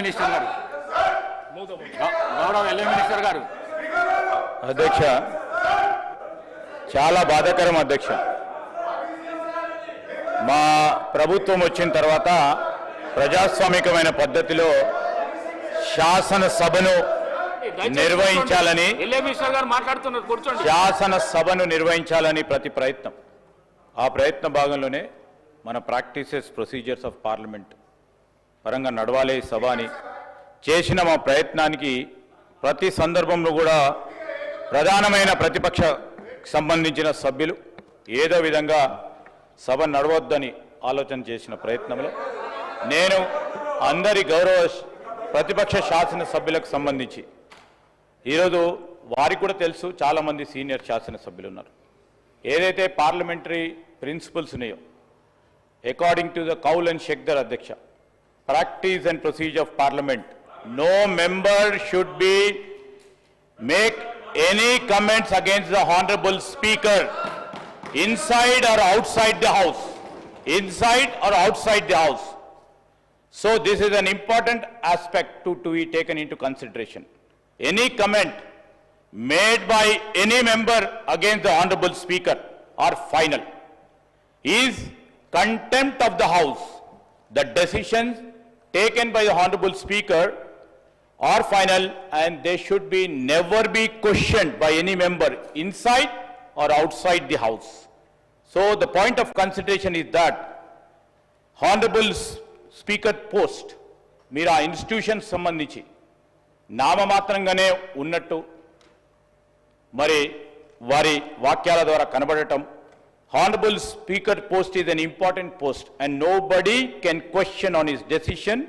Minister గారు గౌరవ LA minister గారు. అధ్యక్ష, చాలా బాధాకరం అధ్యక్ష. మా ప్రభుత్వం వచ్చిన తర్వాత ప్రజాస్వామికమైన పద్ధతిలో శాసనసభను నిర్వహించాలని శాసనసభను నిర్వహించాలని ప్రతి ప్రయత్నం, ఆ ప్రయత్న భాగంలోనే మన ప్రాక్టీసెస్ ప్రొసీజర్స్ ఆఫ్ పార్లమెంట్ పరంగా నడవాలి సభ అని చేసిన మా ప్రయత్నానికి ప్రతి సందర్భంలో కూడా ప్రధానమైన ప్రతిపక్ష సంబంధించిన సభ్యులు ఏదో విధంగా సభ నడవద్దని ఆలోచన చేసిన ప్రయత్నంలో నేను అందరి గౌరవ ప్రతిపక్ష శాసనసభ్యులకు సంబంధించి ఈరోజు వారికి కూడా తెలుసు, చాలామంది సీనియర్ శాసనసభ్యులు ఉన్నారు, ఏదైతే పార్లమెంటరీ ప్రిన్సిపల్స్ ఉన్నాయో according to the Kaul and Shakdher అధ్యక్ష, practice and procedure of parliament, no member should be make any comments against the honorable speaker inside or outside the house, inside or outside the house. So this is an important aspect to be taken into consideration. Any comment made by any member against the honorable speaker are final, is contempt of the house. The decisions taken by the honorable speaker are final and they should be never be questioned by any member inside or outside the house. So the point of consideration is that honorable speaker post meera institution sambandhinchi నామమాత్రంగానే ఉన్నట్టు మరి వారి వాక్యాల ద్వారా కనబడటం, honorable speaker post is an important post and nobody can question on his decision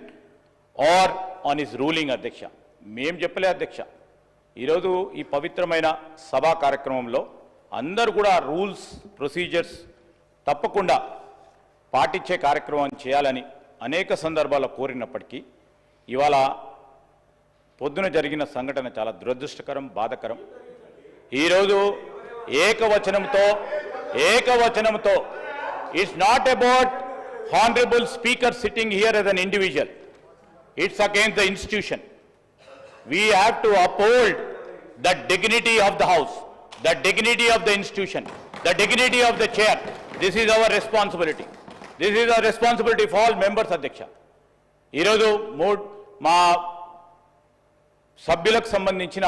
or on his ruling. అధ్యక్ష, మేం చెప్పలే అధ్యక్ష, ఈరోజు ఈ పవిత్రమైన సభా కార్యక్రమంలో అందరూ కూడా రూల్స్ ప్రొసీజర్స్ తప్పకుండా పాటించే కార్యక్రమం చేయాలని అనేక సందర్భాల్లో కోరినప్పటికీ ఇవాళ పొద్దున జరిగిన సంఘటన చాలా దురదృష్టకరం, బాధాకరం. ఈరోజు ఏకవచనంతో it's not about honourable speaker sitting here as an individual. It's against the institution. We have to uphold the dignity of the house, the dignity of the institution, the dignity of the chair. This is our responsibility. This is our responsibility for all members, Adhyaksha. ఈరోజు మా సభ్యులకు సంబంధించిన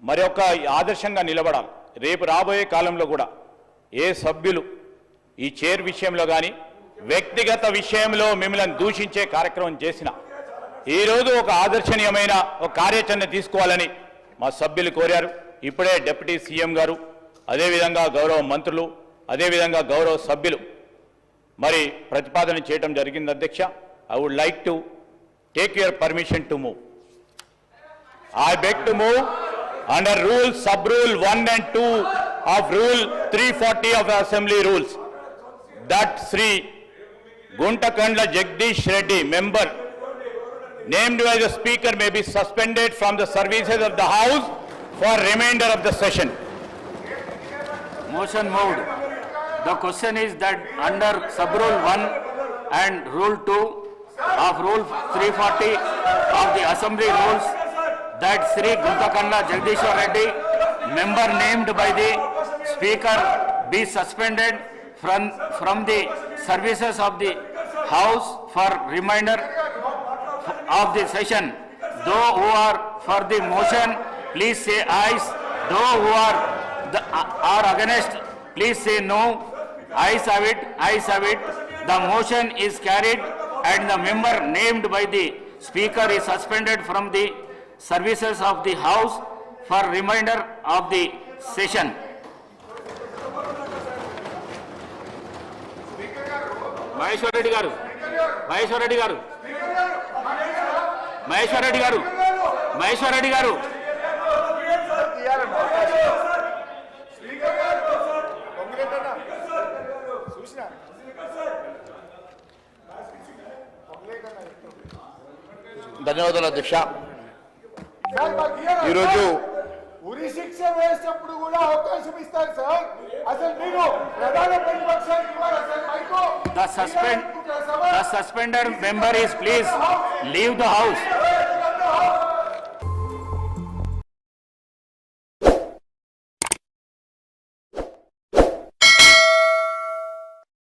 మరి ఒక ఆదర్శంగా నిలబడాలి. రేపు రాబోయే కాలంలో కూడా ఏ సభ్యులు ఈ చైర్ విషయంలో కానీ వ్యక్తిగత విషయంలో మిమ్మల్ని దూషించే కార్యక్రమం చేసిన ఈరోజు ఒక ఆదర్శనీయమైన ఒక కార్యాచరణ తీసుకోవాలని మా సభ్యులు కోరారు. ఇప్పుడే డిప్యూటీ సీఎం గారు, అదేవిధంగా గౌరవ మంత్రులు, అదేవిధంగా గౌరవ సభ్యులు మరి ప్రతిపాదన చేయడం జరిగింది. అధ్యక్ష, I would like to take your permission to move. I beg to move under rule, sub-rule 1 and 2 of rule 340 of the Assembly rules that Sri Guntakandla Jagdish Reddy, member named by the Speaker, may be suspended from the services of the House for remainder of the session. Motion moved. The question is that under sub-rule 1 and rule 2 of rule 340 of the Assembly rules, that Sri Guntakandla Jagdishwar Reddy, member named by the Speaker, be suspended from the services of the House for remainder of the session. Those who are for the motion, please say ayes. Those who are against, please say no. Ayes have it. Ayes have it. The motion is carried and the member named by the Speaker is suspended from the services of the House for remainder of the session. Maheshwar Reddy garu, Maheshwar Reddy garu, Maheshwar Reddy garu, Maheshwar Reddy garu. ధన్యవాదాలు అధ్యక్ష. ఈరోజు ఉరి శిక్ష వేసినప్పుడు కూడా అవకాశం ఇస్తారు sir. అసలు మీరు ప్రధాన ప్రతిపక్షానికి ఇవ్వాలి sir mic. the suspended member is please leave the house.